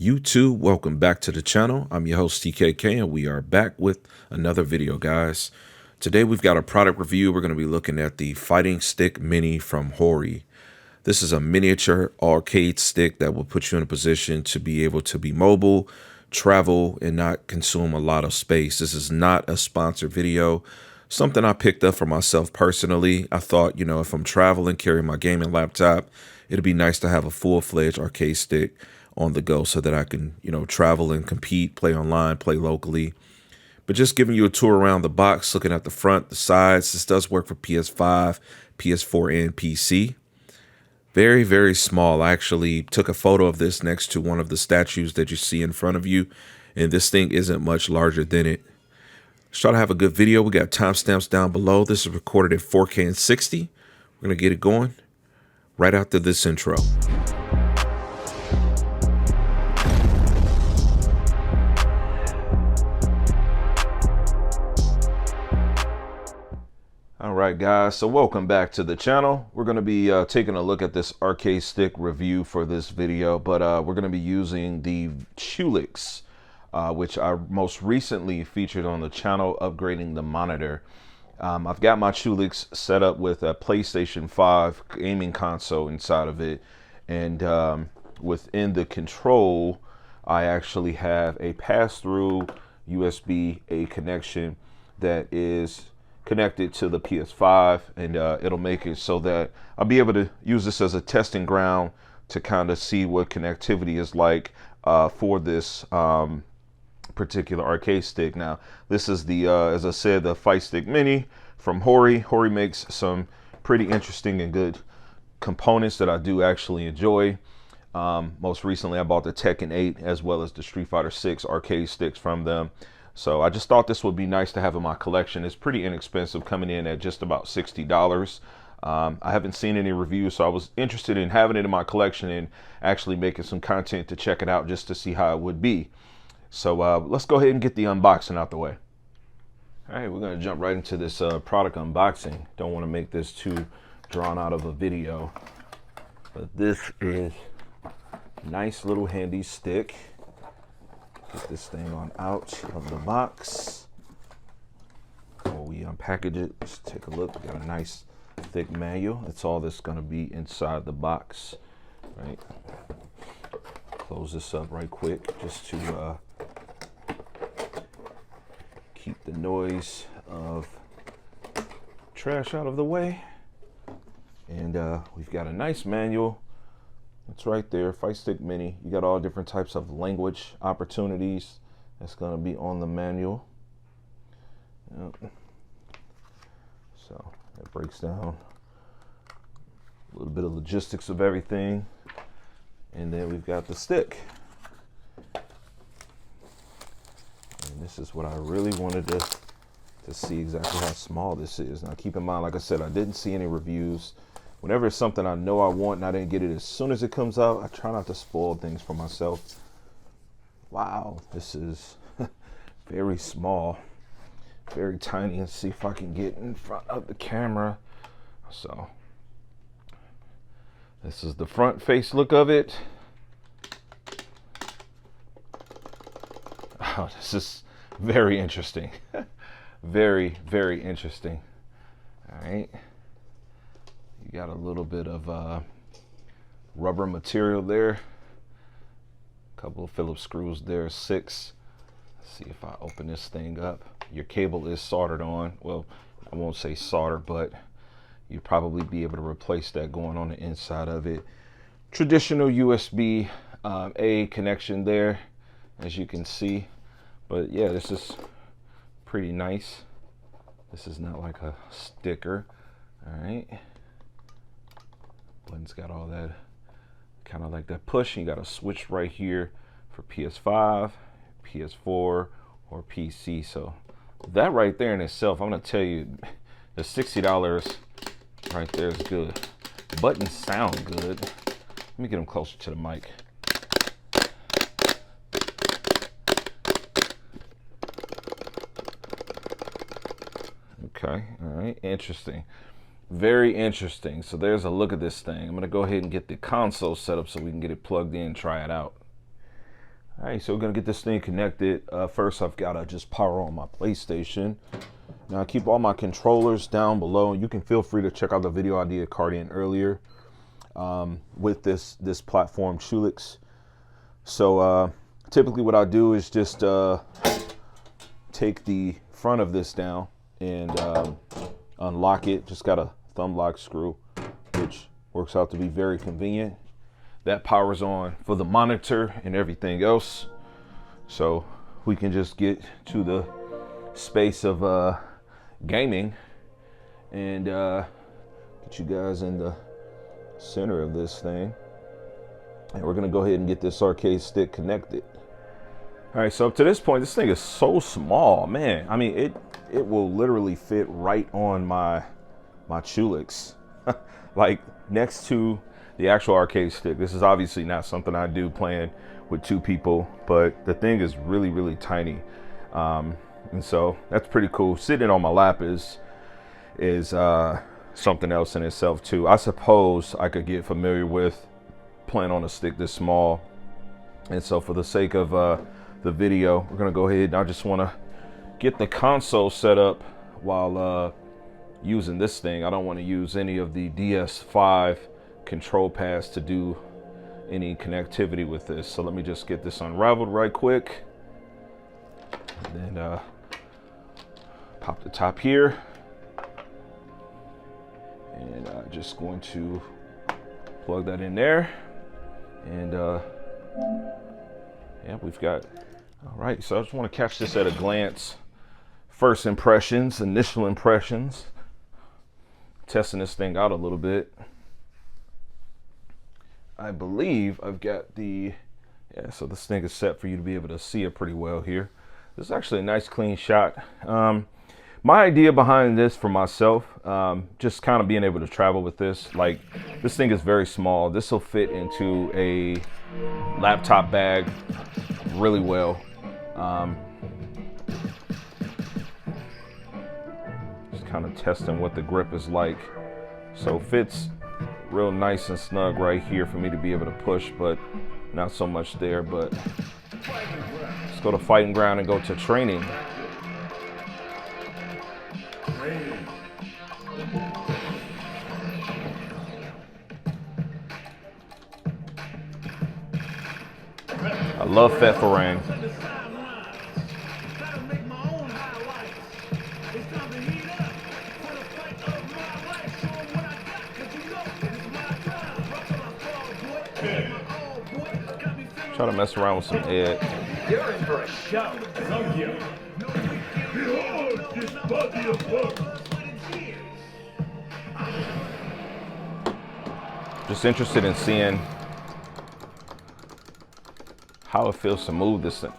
YouTube, welcome back to the channel. I'm your host TKK and we are back with another video, guys. Today we've got a product review. We're going to be looking at the Fighting Stick Mini from Hori. This is a miniature arcade stick that will put you in a position to be able to be mobile, travel, and not consume a lot of space. This is not a sponsored video. Something I picked up for myself personally. I thought, if I'm traveling, carrying my gaming laptop, it'd be nice to have a full-fledged arcade stick on the go so that I can, travel and compete, play online, play locally. But just giving you a tour around the box, looking at the front, the sides. This does work for PS5, PS4, and PC. Very, very small. I actually took a photo of this next to one of the statues that you see in front of you, and this thing isn't much larger than it. Let's try to have a good video. We got timestamps down below. This is recorded at 4K and 60. We're going to get it going right after this intro. All right, guys, so welcome back to the channel. We're going to be taking a look at this arcade stick review for this video, but we're going to be using the Chewlix, which I most recently featured on the channel, upgrading the monitor. I've got my Chewlix set up with a PlayStation 5 gaming console inside of it, and within the control, I actually have a pass-through USB-A connection that is connected to the PS5, and it'll make it so that I'll be able to use this as a testing ground to kind of see what connectivity is like for this particular arcade stick. Now, this is the, as I said, the Fight Stick Mini from Hori. Hori makes some pretty interesting and good components that I do actually enjoy. Most recently, I bought the Tekken 8 as well as the Street Fighter 6 arcade sticks from them. So I just thought this would be nice to have in my collection. It's pretty inexpensive, coming in at just about $60. I haven't seen any reviews, so I was interested in having it in my collection and actually making some content to check it out just to see how it would be. So let's go ahead and get the unboxing out the way. All right, we're going to jump right into this product unboxing. Don't want to make this too drawn out of a video, but this is a nice little handy stick. Get this thing on out of the box. Before we unpackage it, let's take a look. We got a nice thick manual. That's all that's going to be inside the box, right? Close this up right quick just to keep the noise of trash out of the way. And we've got a nice manual. It's right there, Fight Stick Mini. You got all different types of language opportunities. That's going to be on the manual. Yep. So that breaks down a little bit of logistics of everything. And then we've got the stick. And this is what I really wanted to see exactly how small this is. Now keep in mind, like I said, I didn't see any reviews. Whenever it's something I know I want and I didn't get it as soon as it comes out, I try not to spoil things for myself. Wow, this is very small, very tiny. Let's see if I can get in front of the camera. So this is the front face look of it. Oh, this is very interesting. Very, very interesting. All right. You got a little bit of rubber material there. A couple of Phillips screws there, 6. Let's see if I open this thing up. Your cable is soldered on. Well, I won't say solder, but you'll probably be able to replace that going on the inside of it. Traditional USB A connection there, as you can see. But yeah, this is pretty nice. This is not like a sticker. All right. Button's got all that, kind of like that push. You got a switch right here for PS5, PS4, or PC. So that right there in itself, I'm gonna tell you, the $60 right there is good. Buttons sound good. Let me get them closer to the mic. Okay, all right, interesting. Very interesting. So there's a look at this thing. I'm going to go ahead and get the console set up so we can get it plugged in and try it out. All right, so we're gonna get this thing connected. First, I've gotta just power on my PlayStation. Now I keep all my controllers down below. You can feel free to check out the video I did Cardian earlier with this platform Chewlix. So typically what I do is just take the front of this down and unlock it. Just got a thumb lock screw, which works out to be very convenient. That powers on for the monitor and everything else. So we can just get to the space of gaming and get you guys in the center of this thing. And we're gonna go ahead and get this arcade stick connected. All right, so up to this point, this thing is so small, man. I mean, it will literally fit right on my Chewlix, like next to the actual arcade stick. This is obviously not something I do playing with two people, but the thing is really, really tiny. And so that's pretty cool. Sitting on my lap is something else in itself too. I suppose I could get familiar with playing on a stick this small. And so for the sake of the video, we're gonna go ahead and I just wanna get the console set up while using this thing. I don't wanna use any of the DS5 control pads to do any connectivity with this. So let me just get this unraveled right quick. And then pop the top here. And just going to plug that in there. And yeah, we've got, all right, so I just want to catch this at a glance. First impressions, initial impressions. Testing this thing out a little bit. I believe I've got the, yeah, so this thing is set for you to be able to see it pretty well here. This is actually a nice clean shot. My idea behind this for myself, just kind of being able to travel with this, like this thing is very small. This will fit into a laptop bag really well. Just kind of testing what the grip is like. So fits real nice and snug right here for me to be able to push, but not so much there. But let's go to fighting ground and go to training. I love Fefarang. Try to mess around with some Ed. You're in for a show. Thank you. Behold this body of work. Just interested in seeing how it feels to move this thing.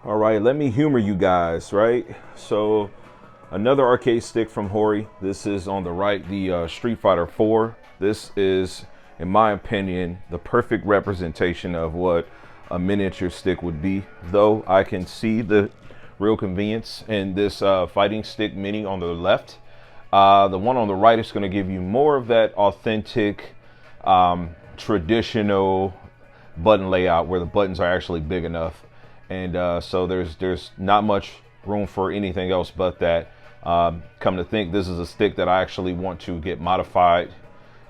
All right, let me humor you guys, right? So another arcade stick from Hori. This is on the right, the Street Fighter 4. This is, in my opinion, the perfect representation of what a miniature stick would be. Though I can see the real convenience in this fighting stick mini on the left. The one on the right is going to give you more of that authentic, traditional button layout where the buttons are actually big enough. And so there's not much room for anything else but that. Come to think, this is a stick that I actually want to get modified,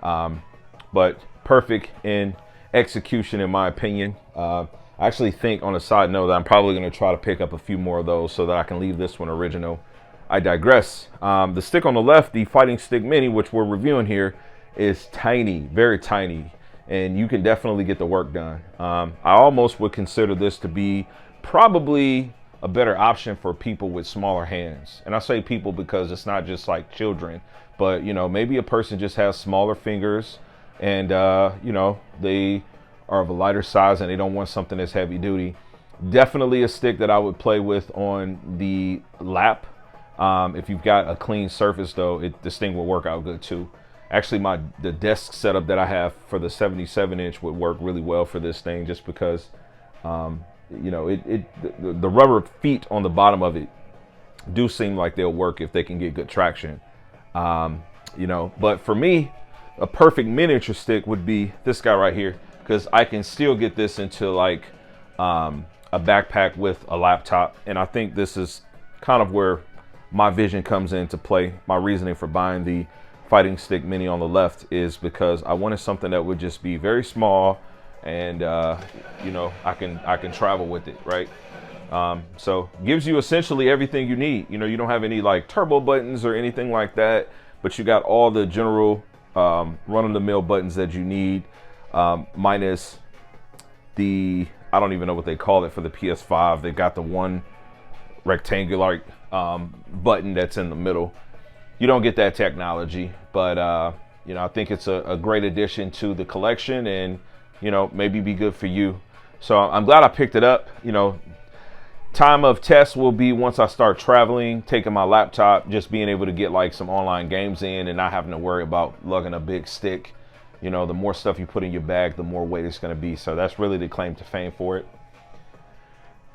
but perfect in execution in my opinion. I actually think, on a side note, that I'm probably going to try to pick up a few more of those so that I can leave this one original. I digress. The stick on the left, the Fighting Stick Mini, which we're reviewing here, is tiny, very tiny, and you can definitely get the work done. I almost would consider this to be probably a better option for people with smaller hands. And I say people because it's not just like children, but you know, maybe a person just has smaller fingers and you know, they are of a lighter size and they don't want something that's heavy duty. Definitely a stick that I would play with on the lap. If you've got a clean surface though, this thing will work out good too. Actually, the desk setup that I have for the 77-inch would work really well for this thing, just because you know, the rubber feet on the bottom of it do seem like they'll work if they can get good traction. You know, but for me, a perfect miniature stick would be this guy right here, because I can still get this into like a backpack with a laptop. And I think this is kind of where my vision comes into play. My reasoning for buying the Fighting Stick Mini on the left is because I wanted something that would just be very small, and you know, I can travel with it, right? So gives you essentially everything you need. You know, you don't have any like turbo buttons or anything like that, but you got all the general run-of-the-mill buttons that you need, minus the, I don't even know what they call it for the PS5. They got the one rectangular button that's in the middle. You don't get that technology, but you know, I think it's a great addition to the collection, and you know, maybe be good for you. So I'm glad I picked it up. You know, time of test will be once I start traveling, taking my laptop, just being able to get like some online games in and not having to worry about lugging a big stick. You know, the more stuff you put in your bag, the more weight it's going to be. So that's really the claim to fame for it.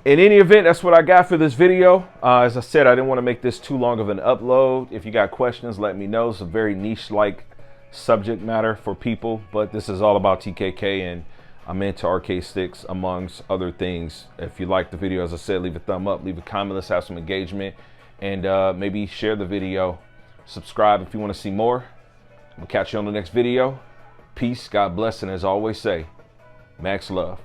In any event, that's what I got for this video. As I said, I didn't want to make this too long of an upload. If you got questions, let me know. It's a very niche-like subject matter for people, but this is all about TKK, and I'm into arcade sticks amongst other things. If you like the video, as I said, leave a thumb up, leave a comment, let's have some engagement, and maybe share the video. Subscribe if you want to see more. We'll catch you on the next video. Peace, God bless, and as I always say, Max love.